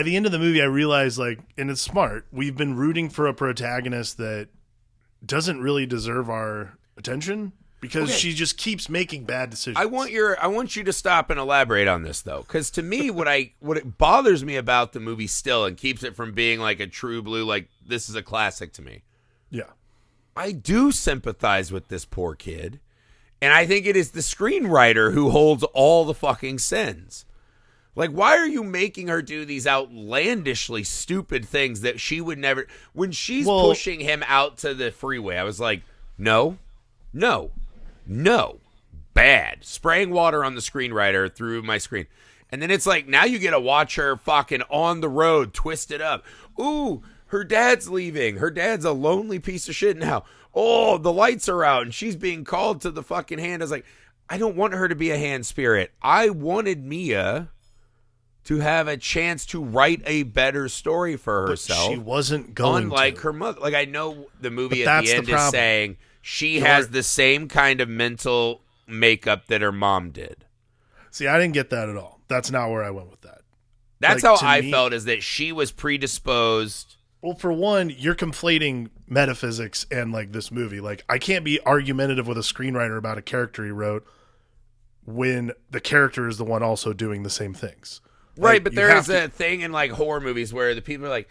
the end of the movie, I realized like, and it's smart, we've been rooting for a protagonist that doesn't really deserve our attention. Because she just keeps making bad decisions. I want you to stop and elaborate on this though, because to me, what it bothers me about the movie still and keeps it from being like a true blue, like this is a classic to me. Yeah, I do sympathize with this poor kid, and I think it is the screenwriter who holds all the fucking sins. Like, why are you making her do these outlandishly stupid things that she would never? When she's pushing him out to the freeway, I was like, no. Bad. Spraying water on the screenwriter through my screen. And then it's like, now you get to watch her fucking on the road, twisted up. Ooh, her dad's leaving. Her dad's a lonely piece of shit now. Oh, the lights are out and she's being called to the fucking hand. I was like, I don't want her to be a hand spirit. I wanted Mia to have a chance to write a better story for But herself. she wasn't going unlike to. her mother. Like, I know the movie But at that's the the end is problem. saying she has the same kind of mental makeup that her mom did. See, I didn't get that at all. That's not where I went with that. That's Like, how to I me- felt, is that she was predisposed. Well, for one, you're conflating metaphysics and like this movie. Like, I can't be argumentative with a screenwriter about a character he wrote when the character is the one also doing the same things. Right, Like, but you there have is to- a thing in like horror movies where the people are like,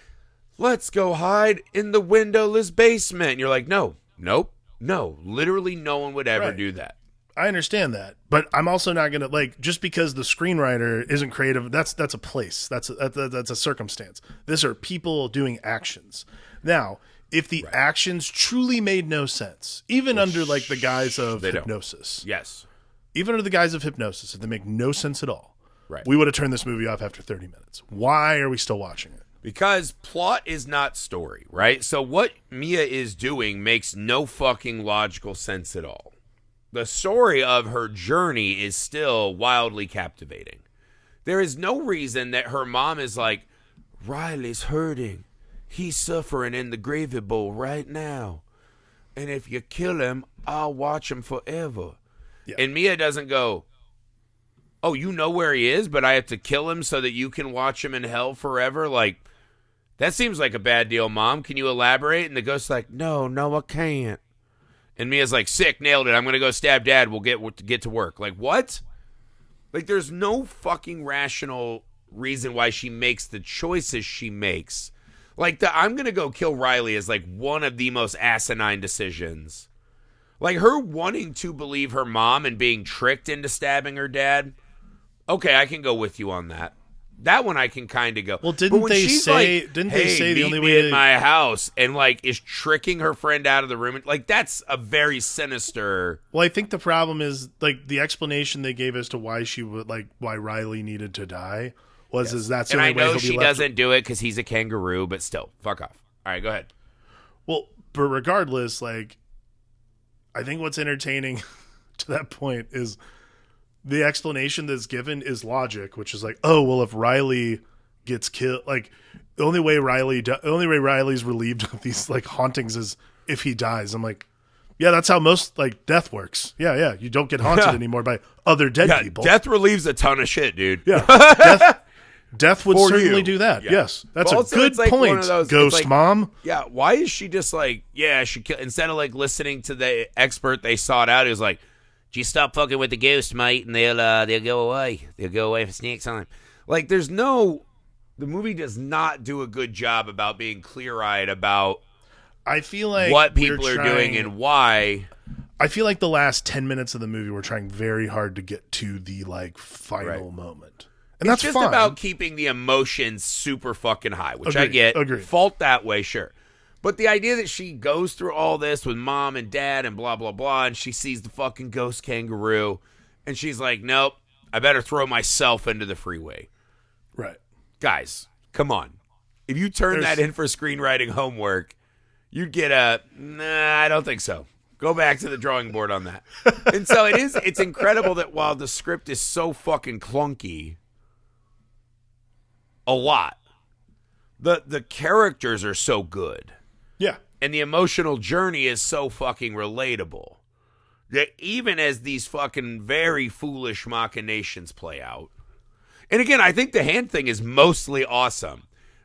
let's go hide in the windowless basement. And you're like, no, nope, no. Literally no one would ever Right. do that. I understand that, but I'm also not going to like just because the screenwriter isn't creative. That's a place. That's a circumstance. These are people doing actions. Now, if the actions truly made no sense, even under like the guise of they don't. hypnosis, Yes. even under the guise of hypnosis, if they make no sense at all, Right. we would have turned this movie off after 30 minutes. Why are we still watching it? Because plot is not story, right? So what Mia is doing makes no fucking logical sense at all. The story of her journey is still wildly captivating. There is no reason that her mom is like, Riley's hurting. He's suffering in the gravy bowl right now. And if you kill him, I'll watch him forever. Yeah. And Mia doesn't go, oh, you know where he is, but I have to kill him so that you can watch him in hell forever? Like, that seems like a bad deal, Mom. Can you elaborate? And the ghost's like, no, I can't. And Mia's like, sick, nailed it. I'm going to go stab Dad. We'll get to work. Like, what? Like, there's no fucking rational reason why she makes the choices she makes. Like, the I'm going to go kill Riley is like one of the most asinine decisions. Like, her wanting to believe her mom and being tricked into stabbing her dad. Okay, I can go with you on that. That one I can kind of go. Well, But didn't when they she's say? like, Didn't hey, they say the meet only me way in to, my house and like is tricking her friend out of the room? Like, that's a very sinister. Well, I think the problem is like the explanation they gave as to why she would like why Riley needed to die was is that's the And only I way know he'll be she left. doesn't do it because he's a kangaroo, but still, fuck off. All right, go ahead. Well, but regardless, like I think what's entertaining to that point is the explanation that's given is logic, which is like, oh well, if Riley gets killed, like the only way Riley's relieved of these like hauntings is if he dies. I'm like, yeah, that's how most like death works. Yeah, you don't get haunted Yeah. anymore by other dead Yeah, people. death relieves a ton of shit, dude. Yeah, death would For certainly you. do that. Yeah. Yes, that's But a also good it's like one point, of those- it's Ghost like- Mom. Yeah, why is she just like, yeah, she kill instead of like listening to the expert they sought out, it was like, just stop fucking with the ghost, mate, and they'll go away. They'll go away for next time. Like, there's no, the movie does not do a good job about being clear-eyed about I feel like what we're people are trying- doing and why. I feel like the last 10 minutes of the movie we're trying very hard to get to the like final Right. moment. And that's It's just fine. about keeping the emotions super fucking high, which I Agreed, get. agreed. Fault that way, sure. But the idea that she goes through all this with mom and dad and blah, blah, blah, and she sees the fucking ghost kangaroo, and she's like, nope, I better throw myself into the freeway. Right. Guys, come on. If you turn There's- that in for screenwriting homework, you'd get a, nah, I don't think so. Go back to the drawing board on that. And so it's incredible that while the script is so fucking clunky, a lot, the characters are so good. Yeah. And the emotional journey is so fucking relatable that even as these fucking very foolish machinations play out, and again, I think the hand thing is mostly awesome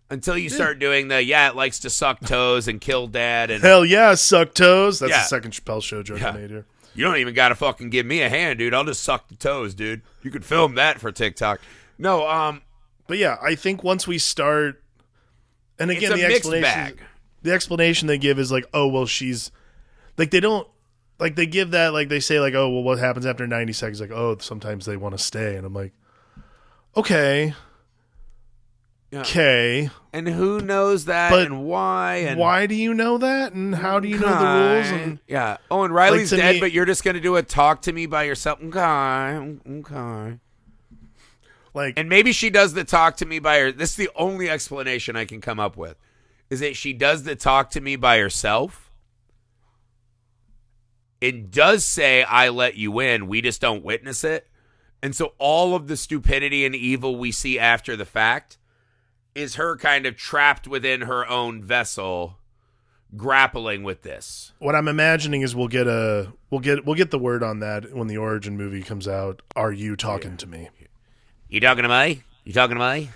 until you start doing the, it likes to suck toes and kill dad, and Hell yeah, suck toes. That's Yeah. the second Chappelle Show joke I made here. you don't even got to fucking give me a hand, dude. I'll just suck the toes, dude. You could film that for TikTok. No, But yeah, I think once we start, and again, it's a the mixed explanation, bag. the explanation they give is like, oh well, she's like they don't like they give that like they say like, oh well, what happens after 90 seconds? Like, oh, sometimes they want to stay, and I'm like, okay, Yeah. okay, And who knows that But and why? And why do you know that, and how do you know the rules? And yeah. Oh, and Riley's Like, to dead, me- but you're just gonna do a talk to me by yourself. Okay. like, And maybe she does the talk to me by her. This is the only explanation I can come up with, is that she does the talk to me by herself. It does say, I let you in. We just don't witness it. And so all of the stupidity and evil we see after the fact is her kind of trapped within her own vessel, grappling with this. What I'm imagining is we'll get the word on that when the Origin movie comes out. Are you talking to me? You talking to me? You talking to me?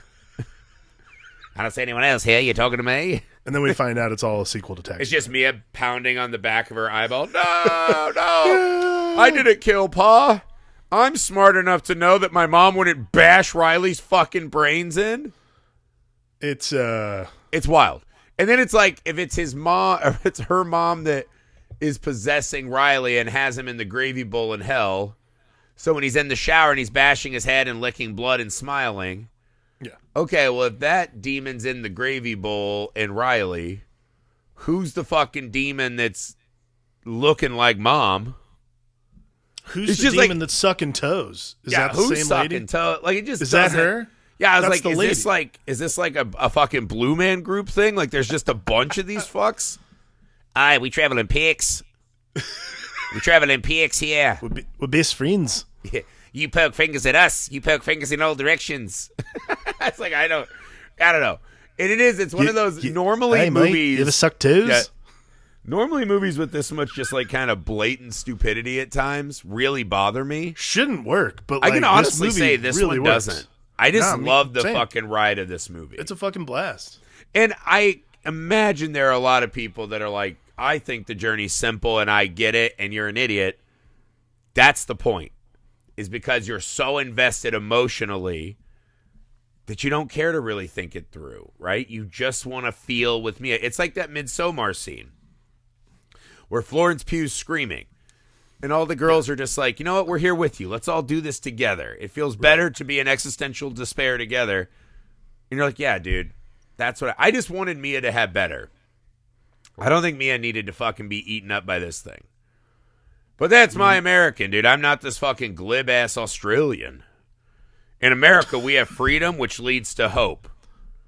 I don't see anyone else here. You talking to me? And then we find out it's all a sequel to Taxi. It's just Mia pounding on the back of her eyeball. No, no. I didn't kill Pa. I'm smart enough to know that my mom wouldn't bash Riley's fucking brains in. It's wild. And then it's like, if it's his mom, or if it's her mom that is possessing Riley and has him in the gravy bowl in hell. So when he's in the shower and he's bashing his head and licking blood and smiling. Yeah. Okay, well, if that demon's in the gravy bowl and Riley, who's the fucking demon that's looking like mom? Who's the demon that's sucking toes? Is that the who's same lady? Sucking toe? Like, it just is that doesn't- her? Yeah, I was That's like, the is this like a fucking Blue Man Group thing? Like, there's just a bunch of these fucks? Aye, we travel in pigs. We travel in pigs here. We're best friends. You poke fingers at us. You poke fingers in all directions. It's like, I don't know. And it's one of those normally hey, movies. Mate, you ever suck toes? Yeah, normally movies with this much just like kind of blatant stupidity at times really bother me. Shouldn't work, but I can like, honestly this movie say this really one works. doesn't. I just love the same. fucking ride of this movie. It's a fucking blast. And I imagine there are a lot of people that are like, I think the journey's simple and I get it and you're an idiot. That's the point. Is because you're so invested emotionally that you don't care to really think it through, right? You just want to feel with Mia. It's like that Midsommar scene where Florence Pugh's screaming and all the girls are just like, you know what? We're here with you. Let's all do this together. It feels better to be in existential despair together. And you're like, yeah, dude, that's what I just wanted Mia to have better. I don't think Mia needed to fucking be eaten up by this thing. But that's my American, dude. I'm not this fucking glib-ass Australian. In America, we have freedom, which leads to hope.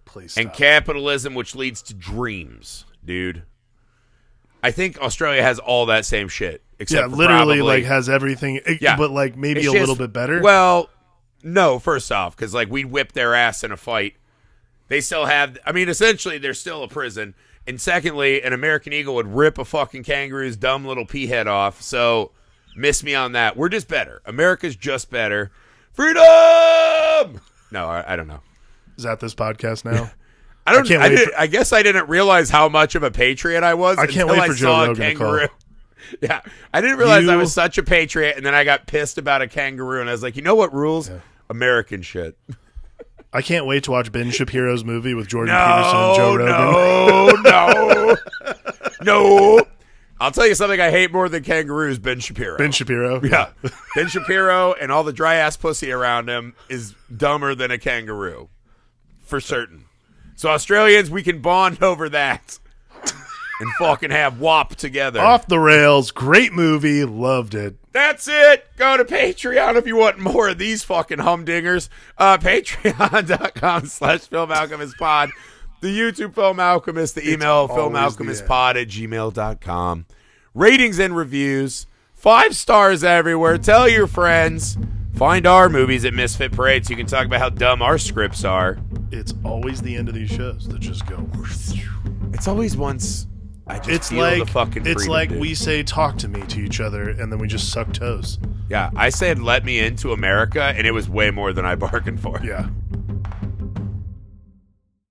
Please stop. And capitalism, which leads to dreams, dude. I think Australia has all that same shit. Except for literally, probably, like, has everything, but, like, maybe it's a just, little bit better. Well, no, first off, because, like, we'd whip their ass in a fight. They still have, I mean, essentially, they're still a prison. And secondly, an American Eagle would rip a fucking kangaroo's dumb little pea head off. So, miss me on that. We're just better. America's just better. Freedom! No, I don't know. Is that this podcast now? I guess I didn't realize how much of a patriot I was. I can't until wait for Joe Rogan to call. Yeah, I didn't realize I was such a patriot, and then I got pissed about a kangaroo, and I was like, you know what rules? Yeah. American shit. I can't wait to watch Ben Shapiro's movie with Jordan Peterson and Joe Rogan. No. I'll tell you something I hate more than kangaroos, Ben Shapiro. Ben Shapiro? Yeah. Ben Shapiro and all the dry-ass pussy around him is dumber than a kangaroo. For certain. So Australians, we can bond over that. And fucking have WAP together. Off the rails. Great movie. Loved it. That's it. Go to Patreon if you want more of these fucking humdingers. Patreon.com/FilmAlchemistPod. The YouTube Film Alchemist. The email filmalchemistpod@gmail.com. Ratings and reviews. 5 stars everywhere. Tell your friends. Find our movies at Misfit Parade so you can talk about how dumb our scripts are. It's always the end of these shows that just go. It's always once... I just it's feel like the fucking freedom, it's like dude. We say talk to me to each other and then we just suck toes. Yeah, I said let me into America and it was way more than I bargained for. Yeah.